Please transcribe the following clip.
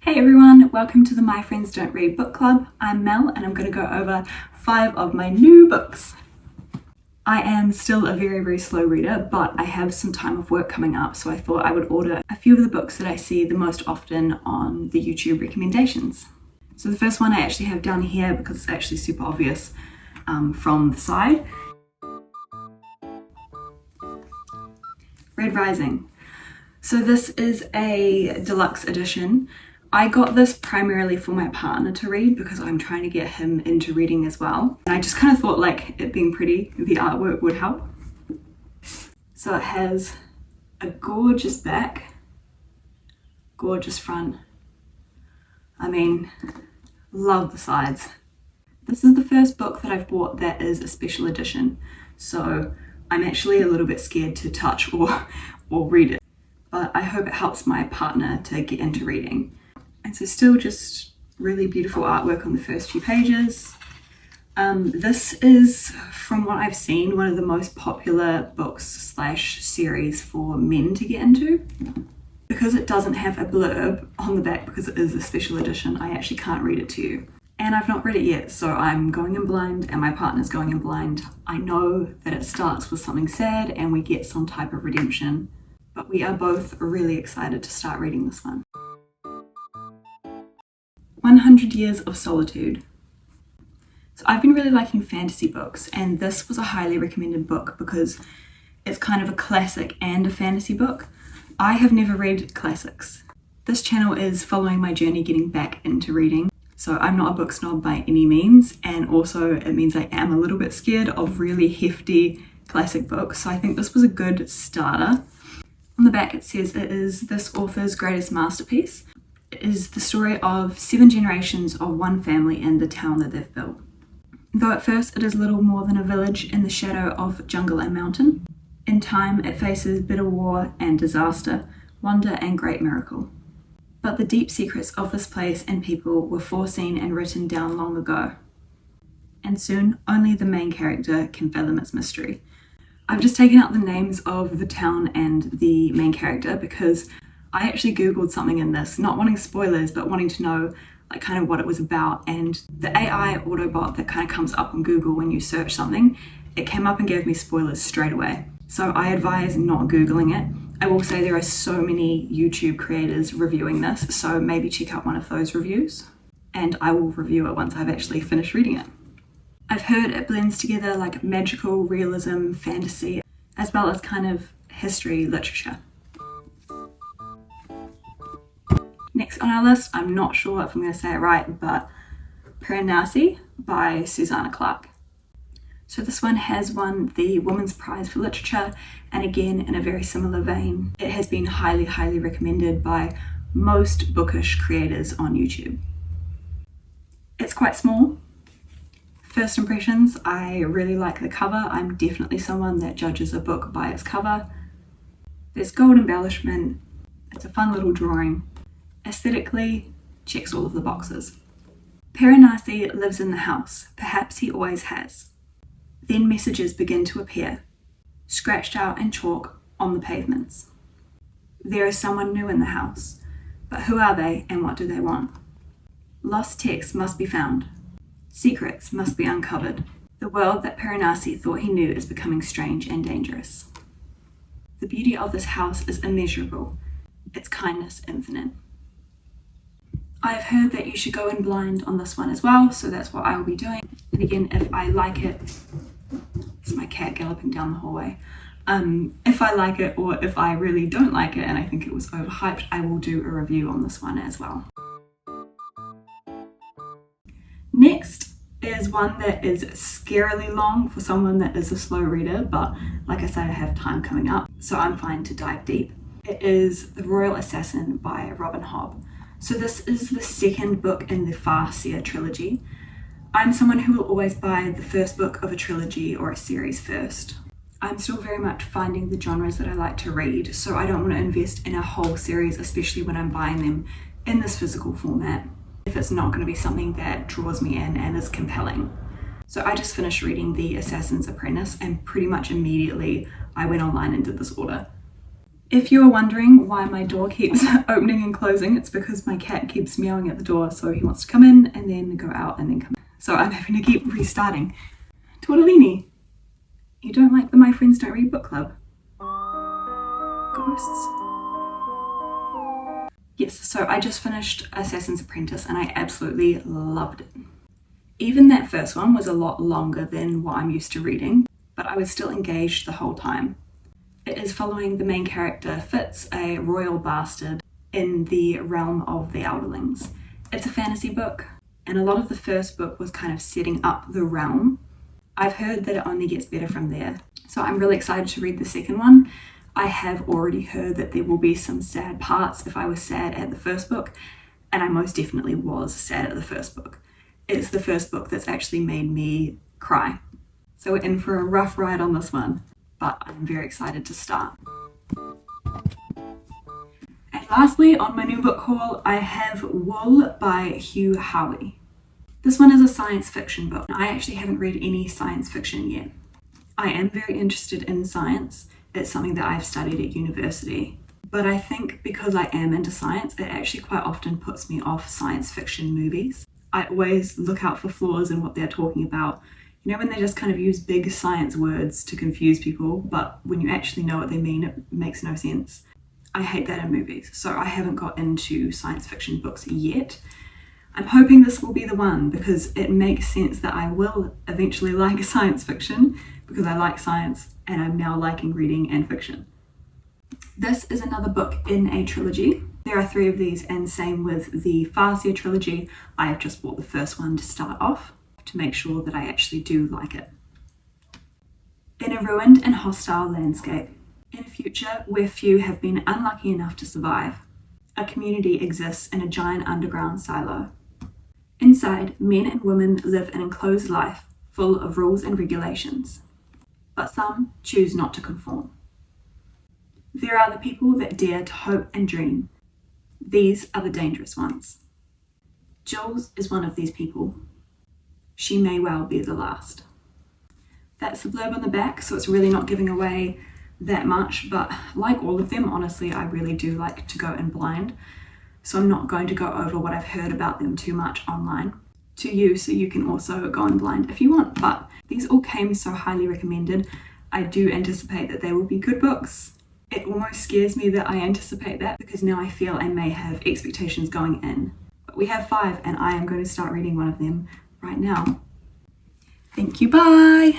Hey everyone, welcome to the My Friends Don't Read book club. I'm Mel and I'm going to go over 5 of my new books. I am still a very slow reader, but I have some time off work coming up, so I thought I would order a few of the books that I see the most often on the YouTube recommendations. So the first one I actually have down here because it's actually super obvious from the side. Red Rising. So this is a deluxe edition. I got this primarily for my partner to read because I'm trying to get him into reading as well. And I just kind of thought like it being pretty, the artwork would help. So it has a gorgeous back, gorgeous front. I mean, love the sides. This is the first book that I've bought that is a special edition. So I'm actually a little bit scared to touch or read it. But I hope it helps my partner to get into reading. And so still just really beautiful artwork on the first few pages. This is, from what I've seen, one of the most popular books / series for men to get into. Because it doesn't have a blurb on the back because it is a special edition, I actually can't read it to you. And I've not read it yet, so I'm going in blind and my partner's going in blind. I know that it starts with something sad and we get some type of redemption, but we are both really excited to start reading this one. 100 Years of Solitude. So I've been really liking fantasy books, and this was a highly recommended book because it's kind of a classic and a fantasy book. I have never read classics. This channel is following my journey getting back into reading, so I'm not a book snob by any means, and also it means I am a little bit scared of really hefty classic books, so I think this was a good starter. On the back it says it is this author's greatest masterpiece. It is the story of 7 generations of one family in the town that they've built. Though at first it is little more than a village in the shadow of jungle and mountain, in time it faces bitter war and disaster, wonder and great miracle. But the deep secrets of this place and people were foreseen and written down long ago. And soon only the main character can fathom its mystery. I've just taken out the names of the town and the main character because I actually googled something in this, not wanting spoilers, but wanting to know like kind of what it was about. And the AI Autobot that kind of comes up on Google when you search something, it came up and gave me spoilers straight away. So I advise not Googling it. I will say there are so many YouTube creators reviewing this, so maybe check out one of those reviews and I will review it once I've actually finished reading it. I've heard it blends together like magical realism, fantasy, as well as kind of history literature. Next on our list, I'm not sure if I'm going to say it right, but Piranesi by Susanna Clarke. So this one has won the Women's Prize for Literature, and again in a very similar vein, it has been highly recommended by most bookish creators on YouTube. It's quite small. First impressions, I really like the cover. I'm definitely someone that judges a book by its cover. There's gold embellishment. It's a fun little drawing. Aesthetically, checks all of the boxes. Piranesi lives in the house, perhaps he always has. Then messages begin to appear, scratched out in chalk on the pavements. There is someone new in the house, but who are they and what do they want? Lost texts must be found. Secrets must be uncovered. The world that Piranesi thought he knew is becoming strange and dangerous. The beauty of this house is immeasurable, its kindness infinite. I've heard that you should go in blind on this one as well, so that's what I will be doing. And again, if I like it, it's my cat galloping down the hallway. If I like it or if I really don't like it and I think it was overhyped, I will do a review on this one as well. Next is one that is scarily long for someone that is a slow reader, but like I said, I have time coming up, so I'm fine to dive deep. It is The Royal Assassin by Robin Hobb. So this is the second book in the Farseer trilogy. I'm someone who will always buy the first book of a trilogy or a series first. I'm still very much finding the genres that I like to read, so I don't want to invest in a whole series, especially when I'm buying them in this physical format, if it's not going to be something that draws me in and is compelling. So I just finished reading The Assassin's Apprentice and pretty much immediately I went online and did this order. If you're wondering why my door keeps opening and closing, it's because my cat keeps meowing at the door, so he wants to come in and then go out and then come in. So I'm having to keep restarting. Tortellini, you don't like the My Friends Don't Read book club? Ghosts. Yes, so I just finished Assassin's Apprentice and I absolutely loved it. Even that first one was a lot longer than what I'm used to reading, but I was still engaged the whole time. It is following the main character Fitz, a royal bastard in the realm of the Elderlings. It's a fantasy book, and a lot of the first book was kind of setting up the realm. I've heard that it only gets better from there, so I'm really excited to read the second one. I have already heard that there will be some sad parts if I was sad at the first book, and I most definitely was sad at the first book. It's the first book that's actually made me cry. So we're in for a rough ride on this one, but I'm very excited to start. And lastly, on my new book haul, I have Wool by Hugh Howey. This one is a science fiction book. I actually haven't read any science fiction yet. I am very interested in science. It's something that I've studied at university. But I think because I am into science, it actually quite often puts me off science fiction movies. I always look out for flaws in what they're talking about. You know, when they just kind of use big science words to confuse people, but when you actually know what they mean, it makes no sense. I hate that in movies, so I haven't got into science fiction books yet. I'm hoping this will be the one because it makes sense that I will eventually like science fiction because I like science and I'm now liking reading and fiction. This is another book in a trilogy. There are 3 of these, and same with the Farseer trilogy. I have just bought the first one to start off to make sure that I actually do like it. In a ruined and hostile landscape, in a future where few have been unlucky enough to survive, a community exists in a giant underground silo. Inside, men and women live an enclosed life full of rules and regulations, but some choose not to conform. There are the people that dare to hope and dream. These are the dangerous ones. Jules is one of these people. She may well be the last. That's the blurb on the back, so it's really not giving away that much, but like all of them, honestly, I really do like to go in blind. So I'm not going to go over what I've heard about them too much online to you, so you can also go in blind if you want. But these all came so highly recommended. I do anticipate that they will be good books. It almost scares me that I anticipate that because now I feel I may have expectations going in. But we have 5 and I am going to start reading one of them right now. Thank you, bye!